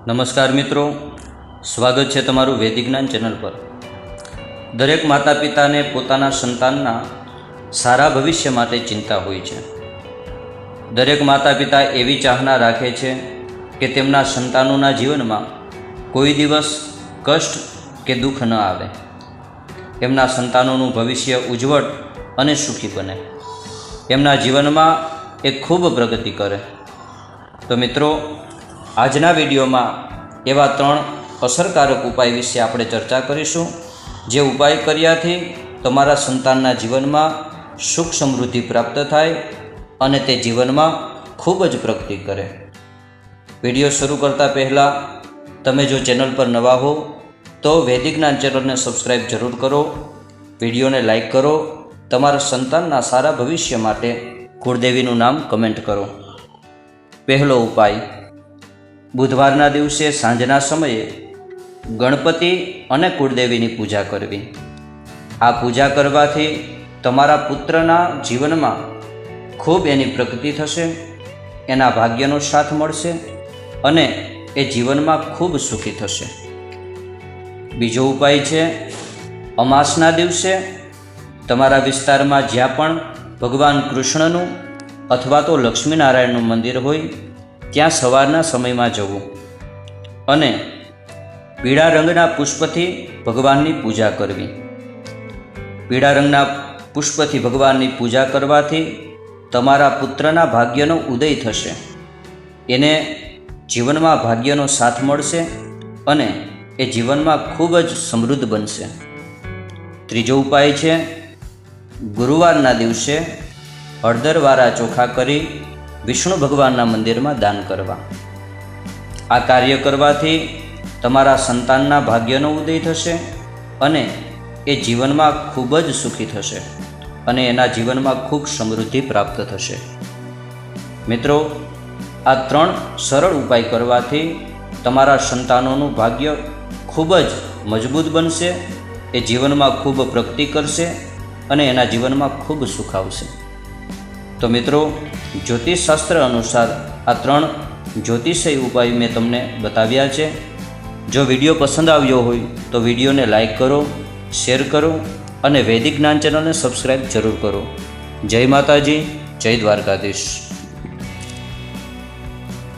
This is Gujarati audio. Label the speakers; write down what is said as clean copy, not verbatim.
Speaker 1: નમસ્કાર મિત્રો, સ્વાગત છે તમારું વૈદિક જ્ઞાન ચેનલ પર। દરેક માતા પિતાને પોતાના સંતાનના સારા ભવિષ્ય માટે ચિંતા હોય છે। દરેક માતા પિતા એવી ચાહના રાખે છે કે તેમના સંતાનોના જીવનમાં કોઈ દિવસ કષ્ટ કે દુઃખ ન આવે, એમના સંતાનોનું ભવિષ્ય ઉજ્જવળ અને સુખી બને, એમના જીવનમાં એ ખૂબ પ્રગતિ કરે। તો મિત્રો, આજના વિડીયોમાં એવા 3 અસરકારક ઉપાય વિશે આપણે ચર્ચા કરીશું, જે ઉપાય કર્યાથી તમારા સંતાનના જીવનમાં સુખ સમૃદ્ધિ પ્રાપ્ત થાય અને તે જીવનમાં ખૂબ જ પ્રગતિ કરે। વિડીયો શરૂ કરતાં પહેલાં તમે જો ચેનલ પર નવા હો તો વૈદિક જ્ઞાન ચેનલને સબસ્ક્રાઈબ જરૂર કરો, વિડીયોને લાઈક કરો, તમારા સંતાનના સારા ભવિષ્ય માટે કુળદેવીનું નામ કમેન્ટ કરો। પહેલો ઉપાય, બુધવારના દિવસે સાંજના સમયે ગણપતિ અને કુળદેવીની પૂજા કરવી। આ પૂજા કરવાથી તમારા પુત્રના જીવનમાં ખૂબ એની પ્રગતિ થશે, એના ભાગ્યનો સાથ મળશે અને એ જીવનમાં ખૂબ સુખી થશે। બીજો ઉપાય છે, અમાસના દિવસે તમારા વિસ્તારમાં જ્યાં પણ ભગવાન કૃષ્ણનું અથવા તો લક્ષ્મીનારાયણનું મંદિર હોય ત્યાં સવારના સમયમાં જવું અને પીળા રંગના પુષ્પથી ભગવાનની પૂજા કરવી। પીળા રંગના પુષ્પથી ભગવાનની પૂજા કરવાથી તમારા પુત્રના ભાગ્યનો ઉદય થશે, એને જીવનમાં ભાગ્યનો સાથ મળશે અને એ જીવનમાં ખૂબ જ સમૃદ્ધ બનશે। ત્રીજો ઉપાય છે, ગુરુવારના દિવસે હળદરવાળા ચોખા કરી વિષ્ણુ ભગવાનના મંદિરમાં દાન કરવા। આ કાર્ય કરવાથી તમારા સંતાનના ભાગ્યનો ઉદય થશે અને એ જીવનમાં ખૂબ જ સુખી થશે અને એના જીવનમાં ખૂબ સમૃદ્ધિ પ્રાપ્ત થશે। મિત્રો, આ 3 સરળ ઉપાય કરવાથી તમારા સંતાનોનું ભાગ્ય ખૂબ જ મજબૂત બનશે, એ જીવનમાં ખૂબ પ્રગતિ કરશે અને એના જીવનમાં ખૂબ સુખ આવશે। તો મિત્રો, જ્યોતિષશાસ્ત્ર અનુસાર આ 3 જ્યોતિષી ઉપાય મેં તમને બતાવ્યા છે। જો વિડીયો પસંદ આવ્યો હોય તો વિડીયોને લાઈક કરો, શેર કરો અને વૈદિક જ્ઞાન ચેનલને સબસ્ક્રાઈબ જરૂર કરો। જય માતાજી, જય દ્વારકાધીશ।